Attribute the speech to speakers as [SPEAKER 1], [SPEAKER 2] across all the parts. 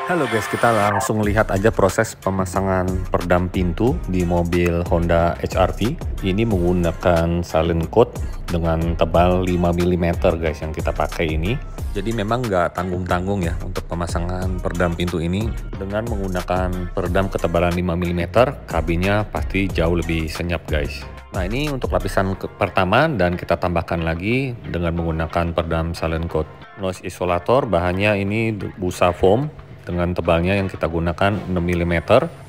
[SPEAKER 1] Halo guys, kita langsung lihat aja proses pemasangan perdam pintu di mobil Honda HR-V. Ini menggunakan silent coat dengan tebal 5 mm guys yang kita pakai ini. Jadi memang nggak tanggung-tanggung ya untuk pemasangan perdam pintu ini. Dengan menggunakan perdam ketebalan 5 mm, kabinnya pasti jauh lebih senyap guys. Nah ini untuk lapisan pertama dan kita tambahkan lagi dengan menggunakan perdam silent coat. Noise isolator bahannya ini busa foam dengan tebalnya yang kita gunakan 6 mm.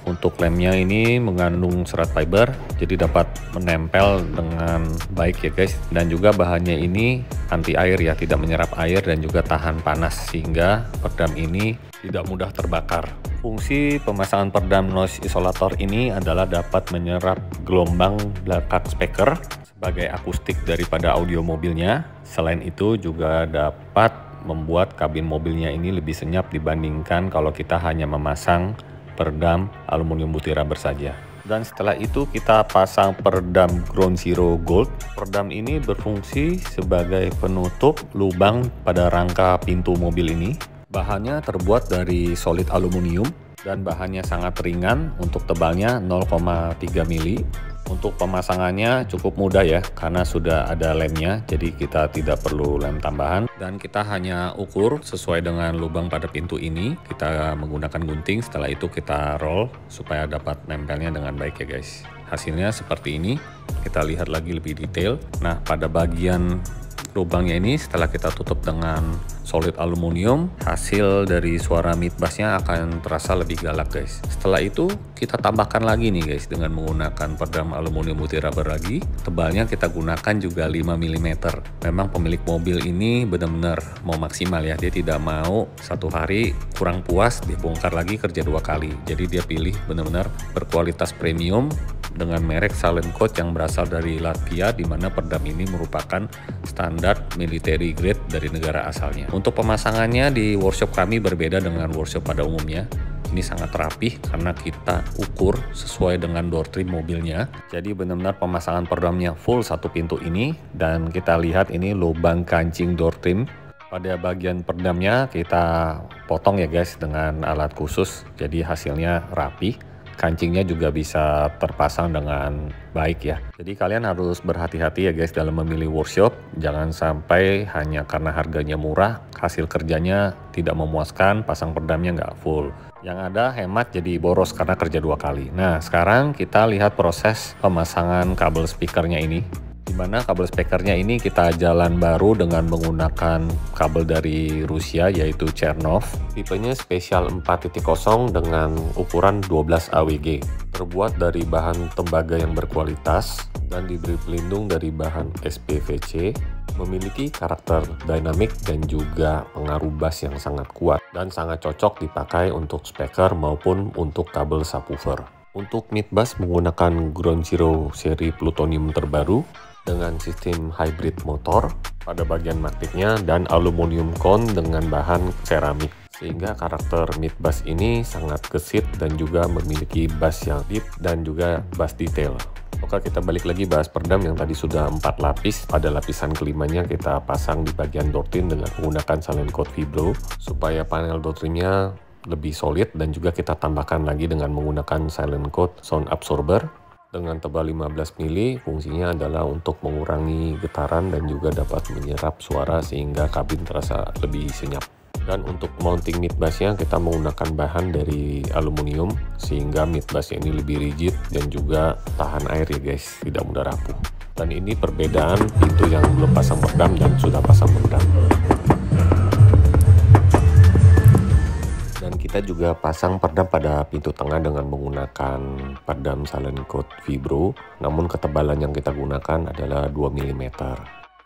[SPEAKER 1] Untuk lemnya ini mengandung serat fiber, jadi dapat menempel dengan baik ya guys. Dan juga bahannya ini anti air ya, tidak menyerap air dan juga tahan panas sehingga perdam ini tidak mudah terbakar. Fungsi pemasangan perdam noise isolator ini adalah dapat menyerap gelombang belakang speaker sebagai akustik daripada audio mobilnya. Selain itu juga dapat membuat kabin mobilnya ini lebih senyap dibandingkan kalau kita hanya memasang perdam aluminium multirubber saja. Dan setelah itu kita pasang perdam Ground Zero Gold. Perdam ini berfungsi sebagai penutup lubang pada rangka pintu mobil ini. Bahannya terbuat dari solid aluminium dan bahannya sangat ringan. Untuk tebalnya 0,3 mili. Untuk pemasangannya cukup mudah ya, karena sudah ada lemnya, jadi kita tidak perlu lem tambahan. Dan kita hanya ukur sesuai dengan lubang pada pintu ini. Kita menggunakan gunting, setelah itu kita roll supaya dapat nempelnya dengan baik ya guys. Hasilnya seperti ini, kita lihat lagi lebih detail. Nah pada bagian lubangnya ini setelah kita tutup dengan solid aluminium, hasil dari suara mid bassnya akan terasa lebih galak guys. Setelah itu kita tambahkan lagi nih guys dengan menggunakan perdam aluminium multirubber lagi. Tebalnya kita gunakan juga 5 mm. Memang pemilik mobil ini benar-benar mau maksimal ya, dia tidak mau satu hari kurang puas dia bongkar lagi kerja 2 kali. Jadi dia pilih benar-benar berkualitas premium dengan merek silent coat yang berasal dari Latvia, di mana perdam ini merupakan standar military grade dari negara asalnya. Untuk pemasangannya di workshop kami berbeda dengan workshop pada umumnya. Ini sangat rapih karena kita ukur sesuai dengan door trim mobilnya. Jadi benar-benar pemasangan perdamnya full satu pintu ini, dan kita lihat ini lubang kancing door trim. Pada bagian perdamnya kita potong ya guys dengan alat khusus, jadi hasilnya rapi. Kancingnya juga bisa terpasang dengan baik ya. Jadi kalian harus berhati-hati ya guys dalam memilih workshop. Jangan sampai hanya karena harganya murah, hasil kerjanya tidak memuaskan, pasang perdamnya nggak full. Yang ada hemat jadi boros karena kerja 2 kali. Nah sekarang kita lihat proses pemasangan kabel speakernya ini. Dimana kabel speakernya ini kita jalan baru dengan menggunakan kabel dari Rusia yaitu Chernov. Tipenya spesial 4.0 dengan ukuran 12 AWG. Terbuat dari bahan tembaga yang berkualitas dan diberi pelindung dari bahan SPVC. Memiliki karakter dinamik dan juga pengaruh bass yang sangat kuat dan sangat cocok dipakai untuk speaker maupun untuk kabel subwoofer. Untuk mid bass menggunakan Ground Zero seri plutonium terbaru dengan sistem hybrid motor pada bagian magnetiknya dan aluminium cone dengan bahan seramik, sehingga karakter mid bass ini sangat gesit dan juga memiliki bass yang deep dan juga bass detail. Oke, kita balik lagi bahas perdam yang tadi sudah 4 lapis. Pada lapisan kelimanya kita pasang di bagian door trim dengan menggunakan silent coat Vibro supaya panel door trimnya lebih solid, dan juga kita tambahkan lagi dengan menggunakan silent coat sound absorber dengan tebal 15 mili. Fungsinya adalah untuk mengurangi getaran dan juga dapat menyerap suara sehingga kabin terasa lebih senyap. Dan untuk mounting mid bassnya kita menggunakan bahan dari aluminium sehingga mid bassnya ini lebih rigid dan juga tahan air ya guys, tidak mudah rapuh. Dan ini perbedaan pintu yang belum pasang perdam dan sudah pasang perdam. Dan kita juga pasang perdam pada pintu tengah dengan menggunakan perdam silent coat Vibro, namun ketebalan yang kita gunakan adalah 2 mm.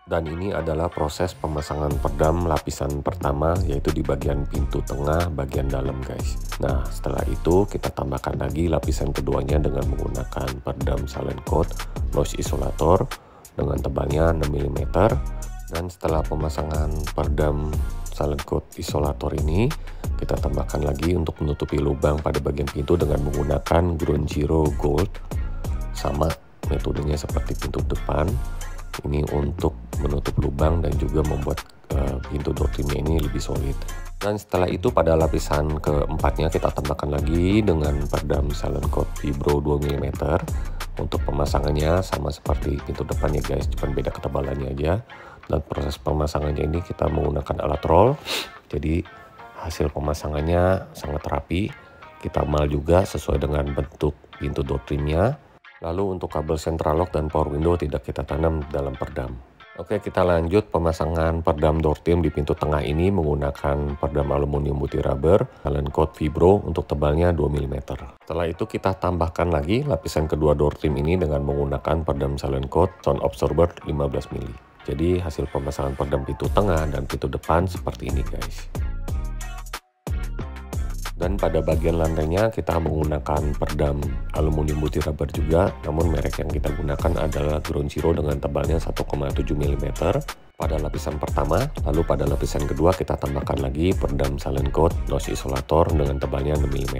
[SPEAKER 1] Dan ini adalah proses pemasangan perdam lapisan pertama, yaitu di bagian pintu tengah bagian dalam guys. Nah setelah itu kita tambahkan lagi lapisan keduanya dengan menggunakan perdam silent coat noise isolator dengan tebalnya 6 mm. Dan setelah pemasangan perdam silent coat isolator ini, kita tambahkan lagi untuk menutupi lubang pada bagian pintu dengan menggunakan Ground Zero Gold. Sama metodenya seperti pintu depan. Ini untuk menutup lubang dan juga membuat pintu door trimnya ini lebih solid. Dan setelah itu pada lapisan keempatnya kita tambahkan lagi dengan peredam silent coat Vibro 2 mm. Untuk pemasangannya sama seperti pintu depannya guys, cuma beda ketebalannya aja. Dan proses pemasangannya ini kita menggunakan alat roll, jadi hasil pemasangannya sangat rapi. Kita mal juga sesuai dengan bentuk pintu door trimnya. Lalu untuk kabel central lock dan power window tidak kita tanam dalam peredam. Oke, kita lanjut pemasangan peredam door trim di pintu tengah ini menggunakan peredam aluminium putih rubber silent coat Vibro untuk tebalnya 2 mm. Setelah itu kita tambahkan lagi lapisan kedua door trim ini dengan menggunakan peredam silent coat sound absorber 15 mm. Jadi hasil pemasangan peredam pintu tengah dan pintu depan seperti ini guys. Dan pada bagian lantainya kita menggunakan peredam aluminium putih rubber juga, namun merek yang kita gunakan adalah Ground Zero dengan tebalnya 1,7 mm pada lapisan pertama. Lalu pada lapisan kedua kita tambahkan lagi peredam silent coat noise isolator dengan tebalnya 6 mm.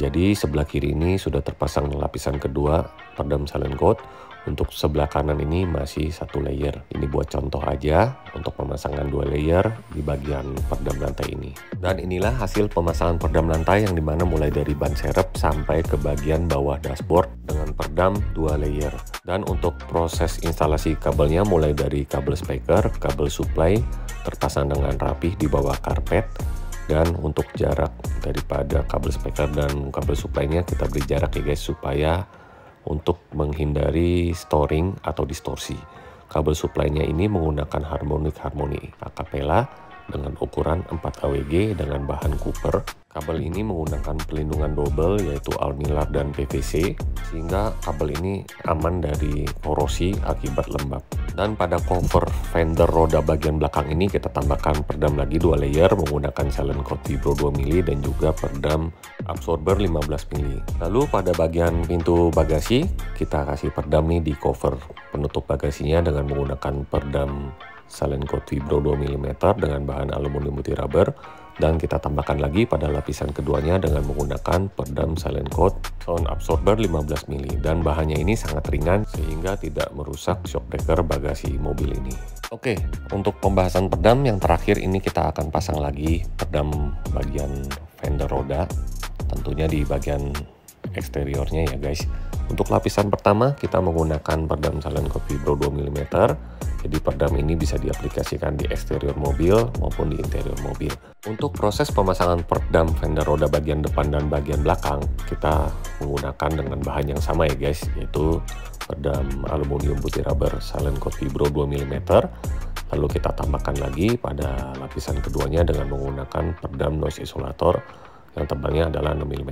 [SPEAKER 1] Jadi sebelah kiri ini sudah terpasang lapisan kedua peredam silent coat. Untuk sebelah kanan ini masih satu layer. Ini buat contoh aja untuk pemasangan 2 layer di bagian peredam lantai ini. Dan inilah hasil pemasangan peredam lantai yang dimana mulai dari ban serep sampai ke bagian bawah dashboard dengan peredam 2 layer. Dan untuk proses instalasi kabelnya mulai dari kabel speaker, kabel supply terpasang dengan rapih di bawah karpet. Dan untuk jarak daripada kabel speaker dan kabel supply-nya kita beri jarak ya guys, supaya untuk menghindari storing atau distorsi. Kabel supply-nya ini menggunakan harmonik acapella dengan ukuran 4 AWG dengan bahan Cooper. Kabel ini menggunakan pelindungan double yaitu almilar dan PVC sehingga kabel ini aman dari korosi akibat lembab. Dan pada cover fender roda bagian belakang ini kita tambahkan peredam lagi 2 layer menggunakan silent coat Vibro 2 mm dan juga peredam absorber 15 mm. Lalu pada bagian pintu bagasi kita kasih peredam nih di cover penutup bagasinya dengan menggunakan peredam silent coat Vibro 2 mm dengan bahan aluminium putih rubber. Dan kita tambahkan lagi pada lapisan keduanya dengan menggunakan peredam silent coat sound absorber 15 mm. Dan bahannya ini sangat ringan sehingga tidak merusak shock breaker bagasi mobil ini. Oke, untuk pembahasan peredam yang terakhir ini kita akan pasang lagi peredam bagian fender roda, tentunya di bagian eksteriornya ya guys. Untuk lapisan pertama kita menggunakan peredam silent coat Vibro 2 mm. Jadi peredam ini bisa diaplikasikan di eksterior mobil maupun di interior mobil. Untuk proses pemasangan peredam fender roda bagian depan dan bagian belakang kita menggunakan dengan bahan yang sama ya guys, yaitu peredam aluminium putih rubber silent coat Vibro 2 mm. Lalu kita tambahkan lagi pada lapisan keduanya dengan menggunakan peredam noise isolator yang tebalnya adalah 6 mm.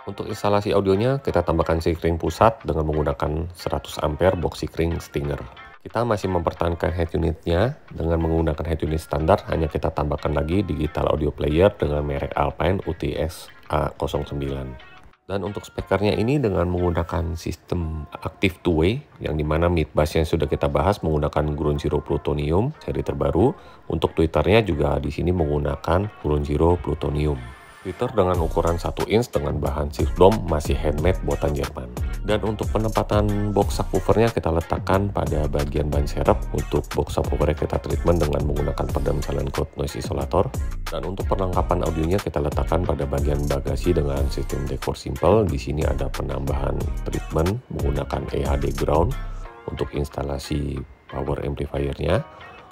[SPEAKER 1] Untuk instalasi audionya kita tambahkan sikring pusat dengan menggunakan 100 ampere box sikring Stinger. Kita masih mempertahankan head unitnya dengan menggunakan head unit standar, hanya kita tambahkan lagi digital audio player dengan merek Alpine UTS A09. Dan untuk speakernya ini dengan menggunakan sistem active two-way yang dimana mid bass yang sudah kita bahas menggunakan Ground Zero Plutonium seri terbaru. Untuk tweeternya juga di sini menggunakan Ground Zero Plutonium. Tweeter dengan ukuran 1 inch dengan bahan silk dome masih handmade buatan Jerman. Dan untuk penempatan box subwoofernya kita letakkan pada bagian ban serep. Untuk box subwoofernya kita treatment dengan menggunakan peredam silent coat noise isolator. Dan untuk perlengkapan audionya kita letakkan pada bagian bagasi dengan sistem dekor simple. Di sini ada penambahan treatment menggunakan EHD ground untuk instalasi power amplifiernya.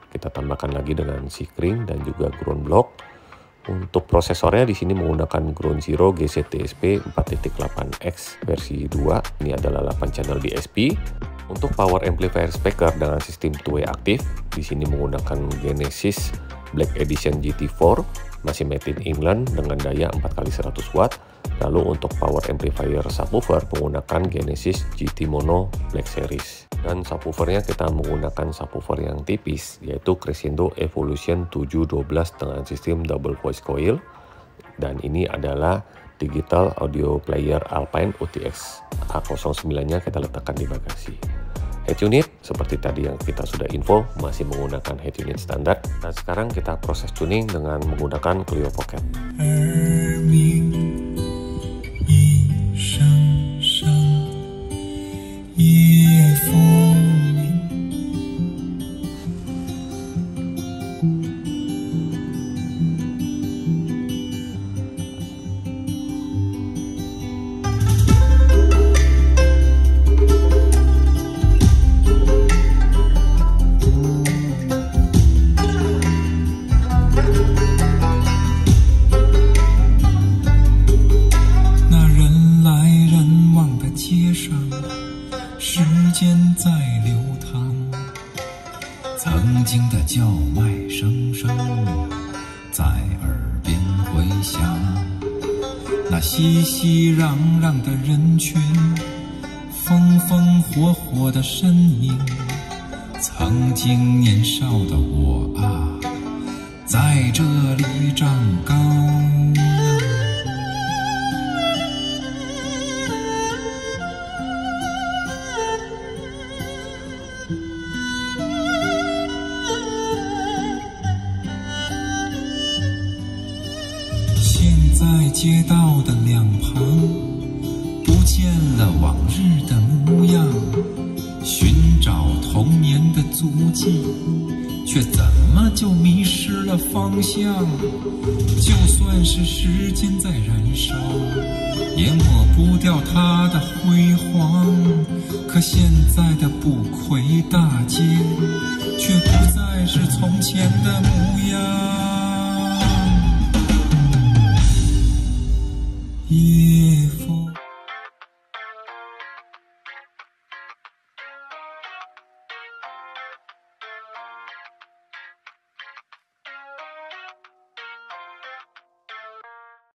[SPEAKER 1] Kita tambahkan lagi dengan sikring dan juga ground block. Untuk prosesornya di sini menggunakan Ground Zero GZTSP 4.8X versi 2. Ini adalah 8 channel DSP. Untuk power amplifier speaker dengan sistem two-way aktif, di sini menggunakan Genesis Black Edition GT4, masih made in England dengan daya 4x100 watt. Lalu untuk power amplifier subwoofer menggunakan Genesis GT Mono Black Series. Dan subwoofernya kita menggunakan subwoofer yang tipis yaitu Crescendo Evolution 712 dengan sistem double voice coil. Dan ini adalah digital audio player Alpine UTX A09-nya kita letakkan di bagasi. Head unit seperti tadi yang kita sudah info masih menggunakan head unit standar. Dan sekarang kita proses tuning dengan menggunakan Clio Pocket.
[SPEAKER 2] 脉声声在耳边回响，那熙熙攘攘的人群，风风火火的身影，曾经年少的我啊，在这里长高。在街道的两旁，不见了往日的模样，寻找童年的足迹，却怎么就迷失了方向？就算是时间在燃烧，也抹不掉它的辉煌。可现在的不亏大街，却不再是从前的模样。夜